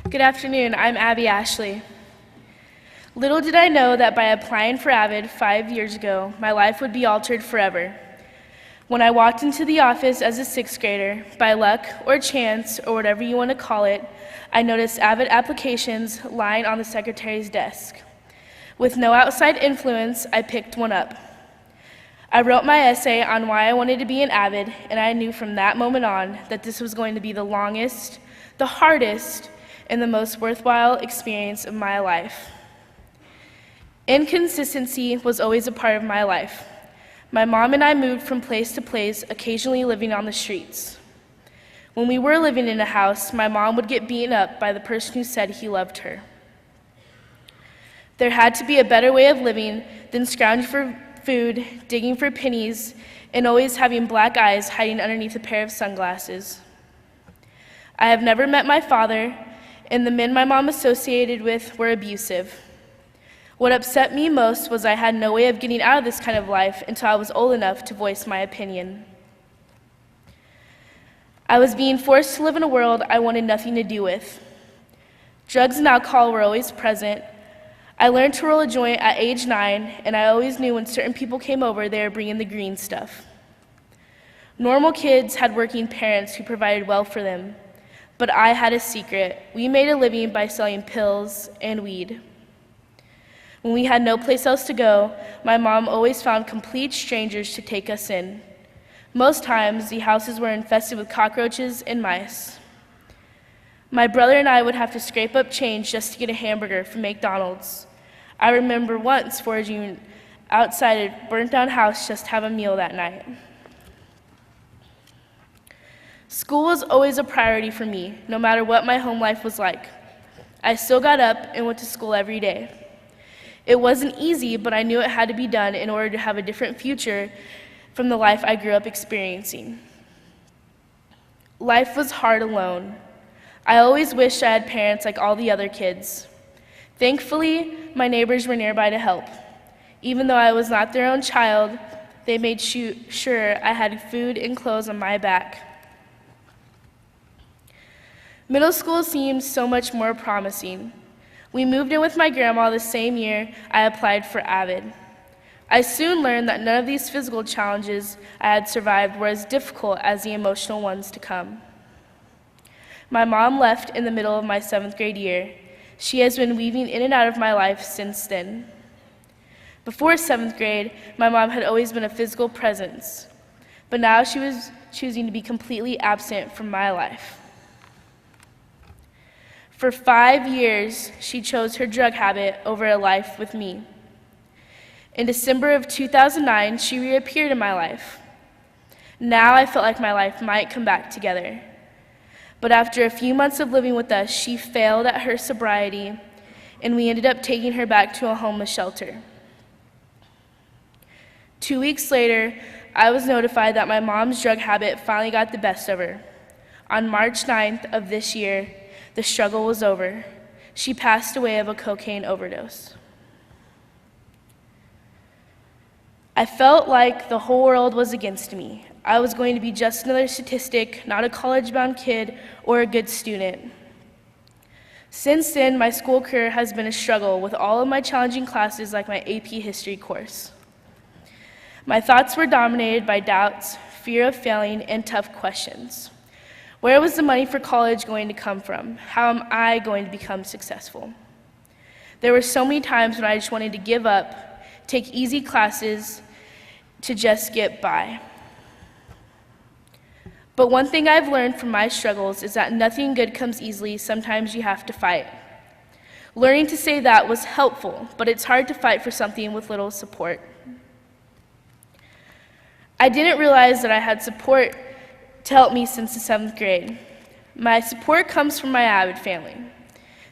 Good afternoon, I'm Abby Ashley. Little did I know that by applying for AVID 5 years ago, my life would be altered forever. When I walked into the office as a sixth grader, by luck or chance or whatever you want to call it, I noticed AVID applications lying on the secretary's desk. With no outside influence, I picked one up. I wrote my essay on why I wanted to be an AVID, and I knew from that moment on that this was going to be the longest, the hardest, and the most worthwhile experience of my life. Inconsistency was always a part of my life. My mom and I moved from place to place, occasionally living on the streets. When we were living in a house, my mom would get beaten up by the person who said he loved her. There had to be a better way of living than scrounging for food, digging for pennies, and always having black eyes hiding underneath a pair of sunglasses. I have never met my father, and the men my mom associated with were abusive. What upset me most was I had no way of getting out of this kind of life until I was old enough to voice my opinion. I was being forced to live in a world I wanted nothing to do with. Drugs and alcohol were always present. I learned to roll a joint at age 9, and I always knew when certain people came over, they were bringing the green stuff. Normal kids had working parents who provided well for them. But I had a secret. We made a living by selling pills and weed. When we had no place else to go, my mom always found complete strangers to take us in. Most times, the houses were infested with cockroaches and mice. My brother and I would have to scrape up change just to get a hamburger from McDonald's. I remember once foraging outside a burnt-down house just to have a meal that night. School was always a priority for me, no matter what my home life was like. I still got up and went to school every day. It wasn't easy, but I knew it had to be done in order to have a different future from the life I grew up experiencing. Life was hard alone. I always wished I had parents like all the other kids. Thankfully, my neighbors were nearby to help. Even though I was not their own child, they made sure I had food and clothes on my back. Middle school seemed so much more promising. We moved in with my grandma the same year I applied for AVID. I soon learned that none of these physical challenges I had survived were as difficult as the emotional ones to come. My mom left in the middle of my 7th grade year. She has been weaving in and out of my life since then. Before 7th grade, my mom had always been a physical presence, but now she was choosing to be completely absent from my life. For 5 years, she chose her drug habit over a life with me. In December of 2009, she reappeared in my life. Now I felt like my life might come back together. But after a few months of living with us, she failed at her sobriety, and we ended up taking her back to a homeless shelter. 2 weeks later, I was notified that my mom's drug habit finally got the best of her. On March 9th of this year, the struggle was over. She passed away of a cocaine overdose. I felt like the whole world was against me. I was going to be just another statistic, not a college-bound kid or a good student. Since then, my school career has been a struggle with all of my challenging classes like my AP history course. My thoughts were dominated by doubts, fear of failing, and tough questions. Where was the money for college going to come from? How am I going to become successful? There were so many times when I just wanted to give up, take easy classes to just get by. But one thing I've learned from my struggles is that nothing good comes easily. Sometimes you have to fight. Learning to say that was helpful, but it's hard to fight for something with little support. I didn't realize that I had support to help me since the 7th grade. My support comes from my AVID family.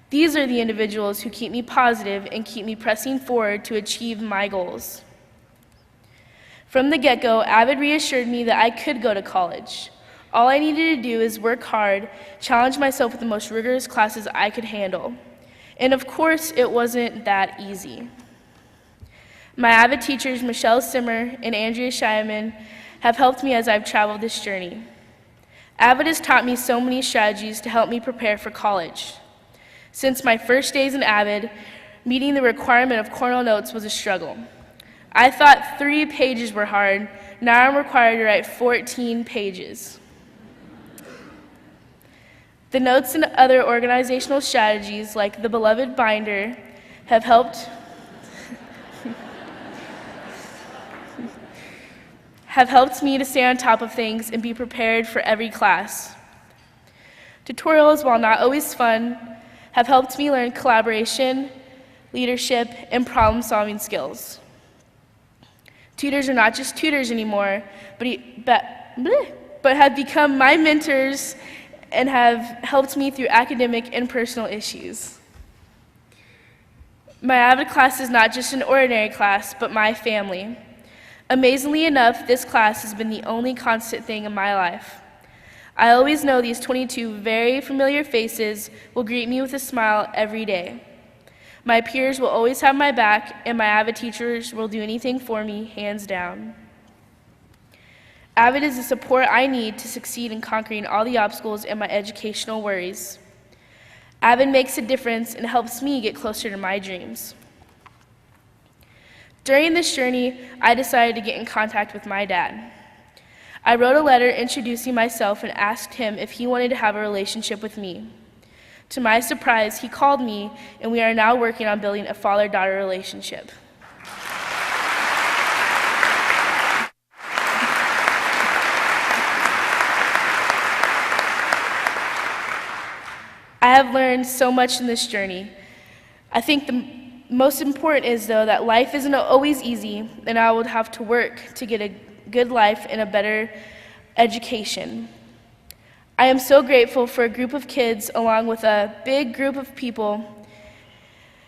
These are the individuals who keep me positive and keep me pressing forward to achieve my goals. From the get-go, AVID reassured me that I could go to college. All I needed to do is work hard, challenge myself with the most rigorous classes I could handle. And of course, it wasn't that easy. My AVID teachers, Michelle Simmer and Andrea Scheiman, have helped me as I've traveled this journey. AVID has taught me so many strategies to help me prepare for college. Since my first days in AVID, meeting the requirement of Cornell notes was a struggle. I thought 3 pages were hard. Now I'm required to write 14 pages. The notes and other organizational strategies, like the beloved binder, have helped me to stay on top of things and be prepared for every class. Tutorials, while not always fun, have helped me learn collaboration, leadership, and problem-solving skills. Tutors are not just tutors anymore, but have become my mentors and have helped me through academic and personal issues. My AVID class is not just an ordinary class, but my family. Amazingly enough, this class has been the only constant thing in my life. I always know these 22 very familiar faces will greet me with a smile every day. My peers will always have my back, and my AVID teachers will do anything for me, hands down. AVID is the support I need to succeed in conquering all the obstacles and my educational worries. AVID makes a difference and helps me get closer to my dreams. During this journey, I decided to get in contact with my dad. I wrote a letter introducing myself and asked him if he wanted to have a relationship with me. To my surprise, he called me, and we are now working on building a father-daughter relationship. I have learned so much in this journey. I think the most important is, though, that life isn't always easy, and I would have to work to get a good life and a better education. I am so grateful for a group of kids along with a big group of people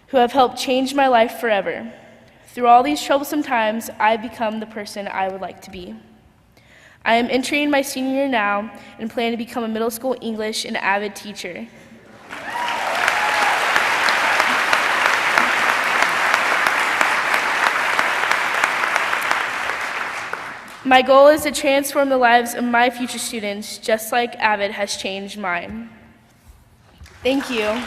who have helped change my life forever. Through all these troublesome times, I've become the person I would like to be. I am entering my senior year now and plan to become a middle school English and AVID teacher. My goal is to transform the lives of my future students, just like AVID has changed mine. Thank you.